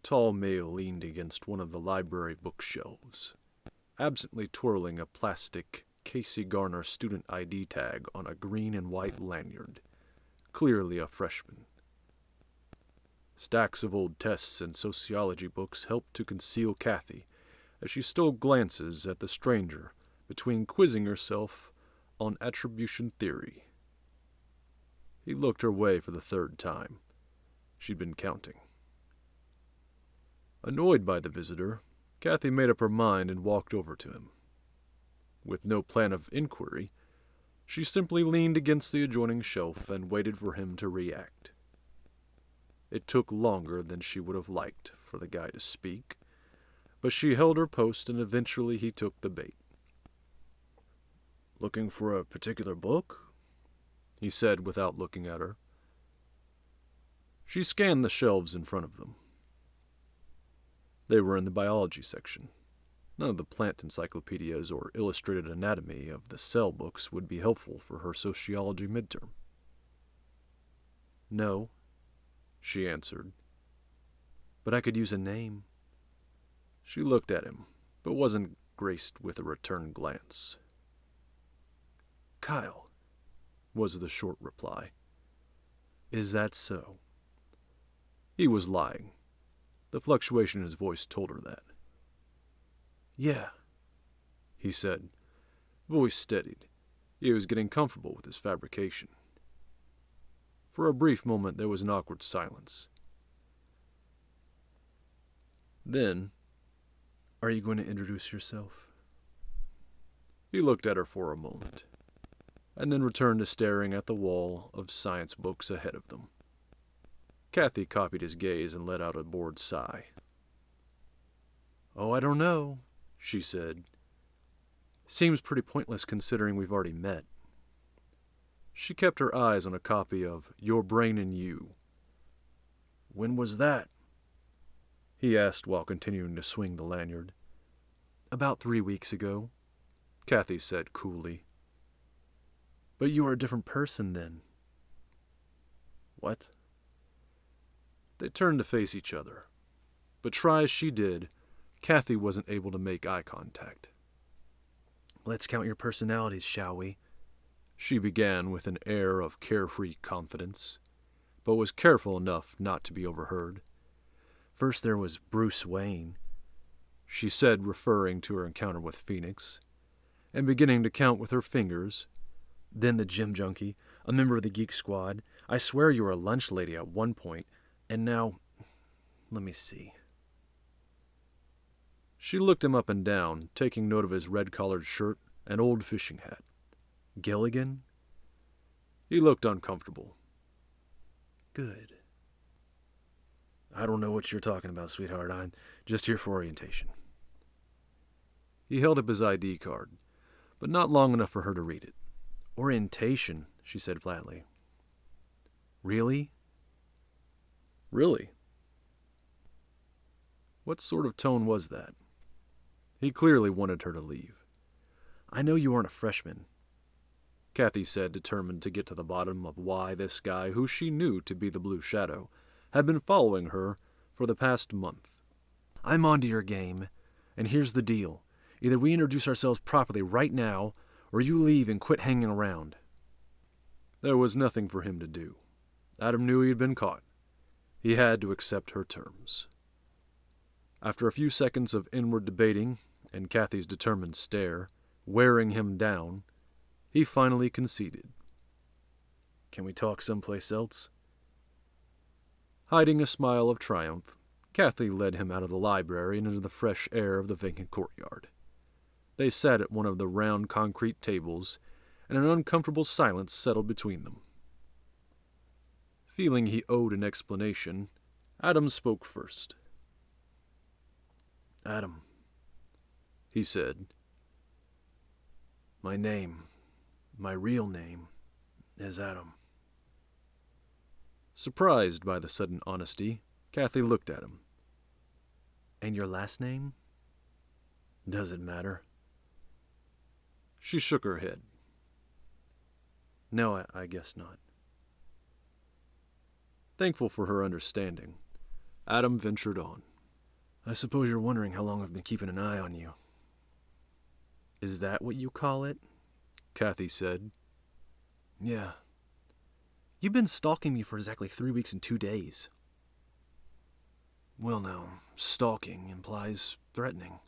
tall male leaned against one of the library bookshelves, absently twirling a plastic Casey Garner student ID tag on a green and white lanyard, clearly a freshman. Stacks of old tests and sociology books helped to conceal Kathy as she stole glances at the stranger between quizzing herself on attribution theory. He looked her way for the third time. She'd been counting. Annoyed by the visitor, Kathy made up her mind and walked over to him. With no plan of inquiry, she simply leaned against the adjoining shelf and waited for him to react. It took longer than she would have liked for the guy to speak, but she held her post and eventually he took the bait. "Looking for a particular book?" he said without looking at her. She scanned the shelves in front of them. They were in the biology section. None of the plant encyclopedias or illustrated anatomy of the cell books would be helpful for her sociology midterm. "No," she answered. "But I could use a name." She looked at him, but wasn't graced with a return glance. "Kyle," was the short reply. "Is that so?" He was lying. The fluctuation in his voice told her that. "Yeah," he said. Voice steadied. He was getting comfortable with his fabrication. For a brief moment there was an awkward silence. Then, "Are you going to introduce yourself?" He looked at her for a moment, and then returned to staring at the wall of science books ahead of them. Kathy copied his gaze and let out a bored sigh. "Oh, I don't know," she said. "Seems pretty pointless considering we've already met." She kept her eyes on a copy of Your Brain and You. "When was that?" he asked while continuing to swing the lanyard. "About 3 weeks ago," Kathy said coolly. "But you were a different person then." "What?" They turned to face each other, but try as she did, Kathy wasn't able to make eye contact. "Let's count your personalities, shall we?" she began with an air of carefree confidence, but was careful enough not to be overheard. "First there was Bruce Wayne," she said, referring to her encounter with Phoenix, and beginning to count with her fingers. "Then the gym junkie, a member of the Geek Squad. I swear you were a lunch lady at one point. And now, let me see." She looked him up and down, taking note of his red-collared shirt and old fishing hat. "Gilligan?" He looked uncomfortable. "Good." "I don't know what you're talking about, sweetheart. I'm just here for orientation." He held up his ID card, but not long enough for her to read it. "Orientation," she said flatly. "Really?" "Really?" What sort of tone was that? He clearly wanted her to leave. "I know you aren't a freshman," Kathy said, determined to get to the bottom of why this guy, who she knew to be the Blue Shadow, had been following her for the past month. "I'm onto your game, and here's the deal. Either we introduce ourselves properly right now, or you leave and quit hanging around." There was nothing for him to do. Adam knew he had been caught. He had to accept her terms. After a few seconds of inward debating and Kathy's determined stare, wearing him down, he finally conceded. "Can we talk someplace else?" Hiding a smile of triumph, Kathy led him out of the library and into the fresh air of the vacant courtyard. They sat at one of the round concrete tables, and an uncomfortable silence settled between them. Feeling he owed an explanation, Adam spoke first. "Adam," he said, my real name, is Adam." Surprised by the sudden honesty, Kathy looked at him. "And your last name?" "Does it matter?" She shook her head. "No, I guess not." Thankful for her understanding, Adam ventured on. I suppose you're wondering how long I've been keeping an eye on you. Is that what you call it? Kathy said. Yeah. You've been stalking me for exactly 3 weeks and 2 days. Well now, stalking implies threatening,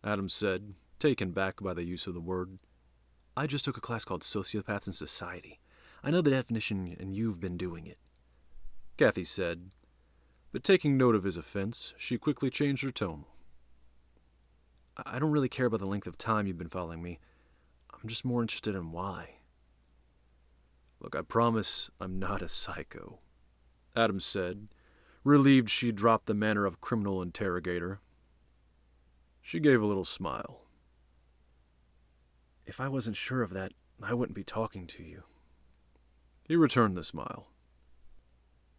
Adam said, taken back by the use of the word. I just took a class called Sociopaths in Society. I know the definition and you've been doing it, Kathy said, but taking note of his offense, she quickly changed her tone. I don't really care about the length of time you've been following me. I'm just more interested in why. Look, I promise I'm not a psycho, Adam said, relieved she dropped the manner of criminal interrogator. She gave a little smile. If I wasn't sure of that, I wouldn't be talking to you. He returned the smile.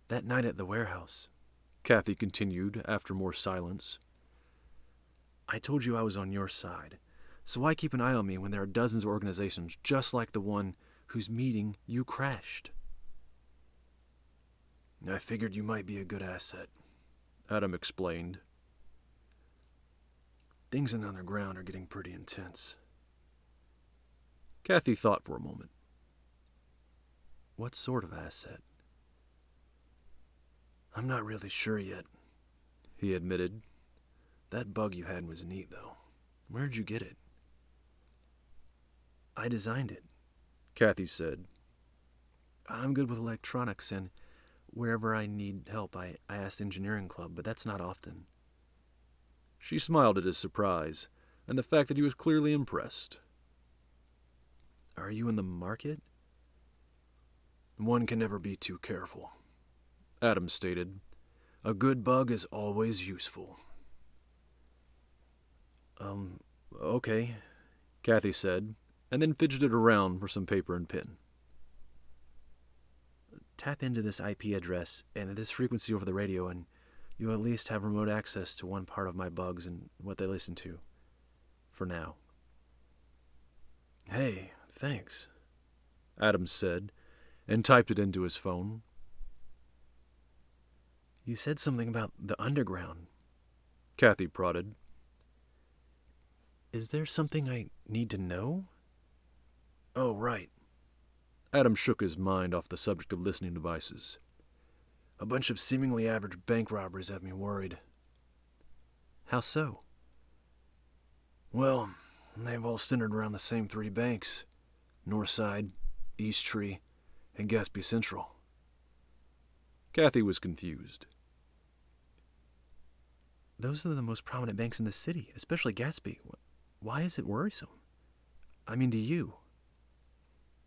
That night at the warehouse, Kathy continued after more silence. I told you I was on your side, so why keep an eye on me when there are dozens of organizations just like the one whose meeting you crashed? I figured you might be a good asset, Adam explained. Things in the underground are getting pretty intense. Kathy thought for a moment. What sort of asset? I'm not really sure yet, he admitted. That bug you had was neat, though. Where'd you get it? I designed it, Kathy said. I'm good with electronics, and wherever I need help, I ask the engineering club, but that's not often. She smiled at his surprise, and the fact that he was clearly impressed. Are you in the market? One can never be too careful, Adam stated. A good bug is always useful. Okay, Kathy said, and then fidgeted around for some paper and pen. Tap into this IP address and this frequency over the radio, and you'll at least have remote access to one part of my bugs and what they listen to. For now. Hey, thanks, Adam said, and typed it into his phone. You said something about the underground, Kathy prodded. Is there something I need to know? Oh, right. Adam shook his mind off the subject of listening devices. A bunch of seemingly average bank robberies have me worried. How so? Well, they've all centered around the same 3 banks. Northside, East Tree, and Gatsby Central. Kathy was confused. Those are the most prominent banks in the city, especially Gatsby. Why is it worrisome? I mean, to you.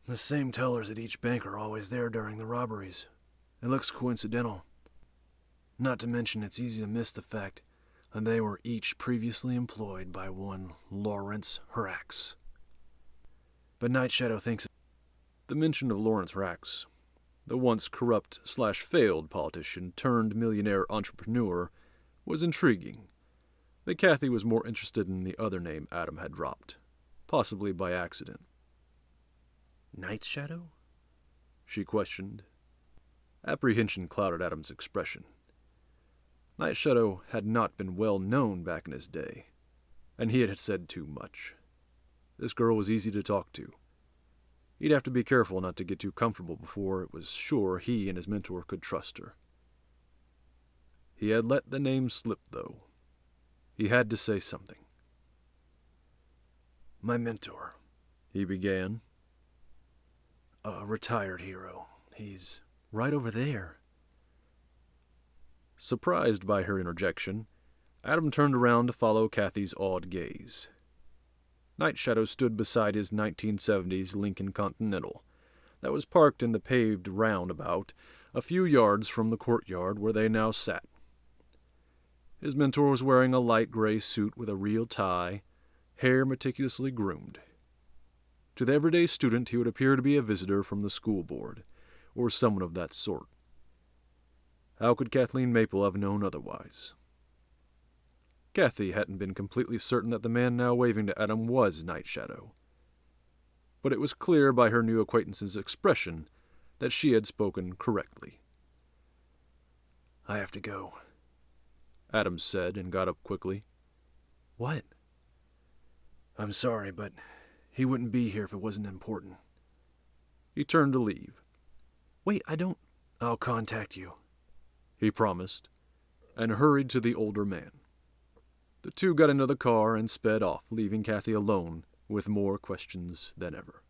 The same tellers at each bank are always there during the robberies. It looks coincidental. Not to mention it's easy to miss the fact that they were each previously employed by one Lawrence Hrax. But Night Shadow thinks the mention of Lawrence Hrax, the once corrupt/failed politician turned millionaire entrepreneur, was intriguing. But Kathy was more interested in the other name Adam had dropped, possibly by accident. Night Shadow? She questioned. Apprehension clouded Adam's expression. Night Shadow had not been well known back in his day, and he had said too much. This girl was easy to talk to. He'd have to be careful not to get too comfortable before it was sure he and his mentor could trust her. He had let the name slip, though. He had to say something. My mentor, he began. A retired hero. He's right over there. Surprised by her interjection, Adam turned around to follow Kathy's awed gaze. Night Shadow stood beside his 1970s Lincoln Continental that was parked in the paved roundabout a few yards from the courtyard where they now sat. His mentor was wearing a light gray suit with a real tie, hair meticulously groomed. To the everyday student, he would appear to be a visitor from the school board, or someone of that sort. How could Kathleen Maple have known otherwise? Kathy hadn't been completely certain that the man now waving to Adam was Night Shadow, but it was clear by her new acquaintance's expression that she had spoken correctly. I have to go, Adams said and got up quickly. What? I'm sorry, but he wouldn't be here if it wasn't important. He turned to leave. Wait, I'll contact you, he promised, and hurried to the older man. The two got into the car and sped off, leaving Kathy alone with more questions than ever.